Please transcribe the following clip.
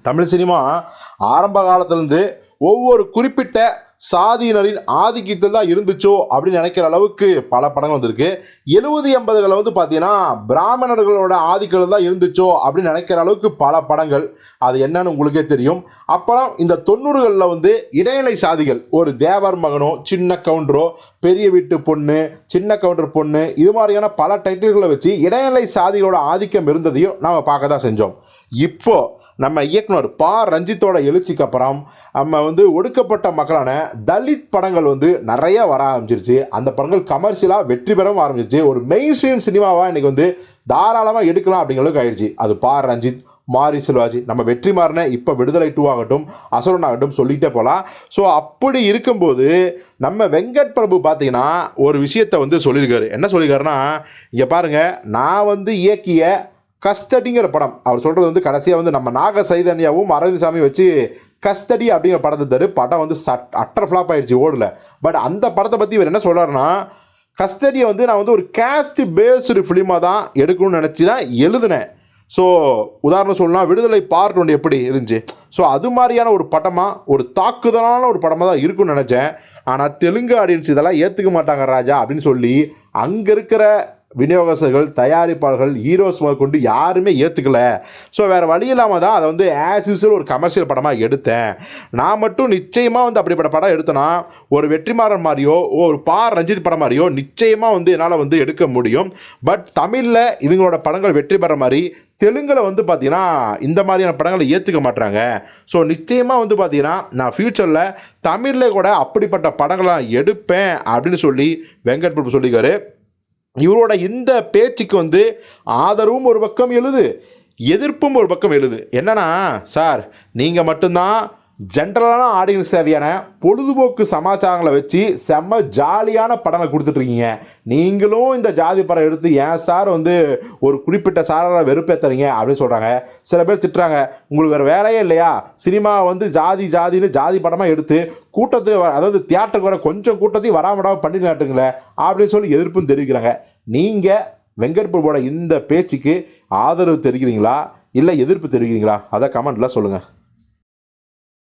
Tamil cinema ஆரம்ப காலத்திலேருந்து ஒவ்வொரு குறிப்பிட்ட சாதியினரின் ஆதிக்கத்தில் தான் இருந்துச்சோ அப்படின்னு நினைக்கிற அளவுக்கு பல படங்கள் வந்திருக்கு. 70-80களில் வந்து பார்த்தீங்கன்னா பிராமணர்களோட ஆதிக்கத்தில் தான் இருந்துச்சோ அப்படின்னு நினைக்கிற அளவுக்கு பல படங்கள். அது என்னன்னு உங்களுக்கே தெரியும். அப்புறம் இந்த 90களில் வந்து இடைநிலை சாதிகள், ஒரு தேவர் மகனோ, சின்ன கவுண்டரோ, பெரிய வீட்டு பொண்ணு, சின்ன கவுண்டர் பொண்ணு, இது மாதிரியான பல டைட்டில்களை வச்சு இடைநிலை சாதிகளோட ஆதிக்கம் இருந்ததையும் நாம் பார்க்க தான் செஞ்சோம். இப்போ நம்ம இயக்குனர் பா ரஞ்சித்தோட எழுச்சிக்கு அப்புறம் நம்ம வந்து ஒடுக்கப்பட்ட மக்களான தலித் படங்கள் வந்து நிறைய வர ஆரம்பிச்சிருச்சு. அந்த படங்கள் கமர்ஷியலாக வெற்றி பெறவும் ஆரம்பிச்சிருச்சு. ஒரு மெயின் ஸ்ட்ரீம் சினிமாவாக இன்றைக்கி வந்து தாராளமாக எடுக்கலாம் அப்படிங்கிற அளவுக்கு ஆயிடுச்சு. அது பா ரஞ்சித், மாரி செல்வராஜ், நம்ம வெற்றிமாறனை, இப்போ விடுதலை 2 ஆகட்டும், அசுரன் ஆகட்டும் சொல்லிகிட்டே போகலாம். ஸோ அப்படி இருக்கும்போது நம்ம வெங்கட் பிரபு பார்த்தீங்கன்னா ஒரு விஷயத்தை வந்து சொல்லியிருக்காரு. என்ன சொல்லியிருக்காருன்னா, இங்கே பாருங்கள், நான் வந்து இயக்கிய கஸ்டடிங்கிற படம், அவர் சொல்கிறது வந்து கடைசியாக வந்து நம்ம நாக சைதன்யாவும் அரவிந்த் சாமியும் வச்சு கஸ்டடி அப்படிங்கிற படத்தை தரு படம் வந்து அட்டர் ஃப்ளாப் ஆகிடுச்சு, ஓடல. பட் அந்த படத்தை பற்றி இவர் என்ன சொல்கிறாருன்னா, கஸ்டடியை வந்து நான் வந்து ஒரு கேஸ்ட் பேஸ்டு ஃபிலிமாக தான் எடுக்கணும்னு நினச்சி தான் எழுதினேன். ஸோ உதாரணம் சொல்லலாம், விடுதலை பார்ட் 1 எப்படி இருந்துச்சு, ஸோ அது மாதிரியான ஒரு படமாக, ஒரு தாக்குதலான ஒரு படமாக தான் இருக்குன்னு நினச்சேன். ஆனால் தெலுங்கு ஆடியன்ஸ் இதெல்லாம் ஏற்றுக்க மாட்டாங்க ராஜா அப்படின்னு சொல்லி அங்கே இருக்கிற விநியோகஸ்தர்கள், தயாரிப்பாளர்கள், ஹீரோஸ் கொண்டு யாருமே ஏற்றுக்கல. ஸோ வேறு வழி இல்லாமல் தான் அதை வந்து ஆஸ் யூஸ்வல் ஒரு கமர்ஷியல் படமாக எடுத்தேன். நான் மட்டும் நிச்சயமாக வந்து அப்படிப்பட்ட படம் எடுத்தேன்னா ஒரு வெற்றிமாறன் மாதிரியோ, ஒரு பா ரஞ்சித் படம் மாதிரியோ நிச்சயமாக வந்து என்னால் வந்து எடுக்க முடியும். பட் தமிழில் இவங்களோட படங்கள் வெற்றி பெற மாதிரி தெலுங்கில் வந்து பார்த்தீங்கன்னா இந்த மாதிரியான படங்களை ஏற்றுக்க மாட்டாங்க. ஸோ நிச்சயமாக வந்து பார்த்தீங்கன்னா நான் ஃப்யூச்சரில் தமிழில் கூட அப்படிப்பட்ட படங்களை எடுப்பேன் அப்படின்னு சொல்லி வெங்கட் பிரபு சொல்லிக்காரு. இவரோட இந்த பேச்சுக்கு வந்து ஆதரவும் ஒரு பக்கம் எழுது, எதிர்ப்பும் ஒரு பக்கம் எழுது. என்னன்னா, சார் நீங்கள் மட்டும்தான் ஜென்ரலான ஆடியன்ஸ் தேவையான பொழுதுபோக்கு சமாச்சாரங்களை வச்சு செம்ம ஜாலியான படங்களை கொடுத்துட்ருக்கீங்க. நீங்களும் இந்த ஜாதி படம் எடுத்து ஏன் சார் வந்து ஒரு குறிப்பிட்ட சாராரை வெறுப்பேற்றுறீங்க அப்படின்னு சொல்கிறாங்க. சில பேர் திட்டுறாங்க, உங்களுக்கு வேறு வேலையே இல்லையா, சினிமா வந்து ஜாதின்னு ஜாதி படமாக எடுத்து கூட்டத்தை, அதாவது தியேட்டருக்கு வர கொஞ்சம் கூட்டத்தையும் வராமடாமல் பண்ணி காட்டுங்களேன் அப்படின்னு சொல்லி எதிர்ப்பும் தெரிவிக்கிறாங்க. நீங்கள் வெங்கட் பிரபுவோட இந்த பேச்சுக்கு ஆதரவு தெரிவிக்கிறீங்களா இல்லை எதிர்ப்பு தெரிவிக்கிறீங்களா? அதை கமெண்ட்டில் சொல்லுங்கள்.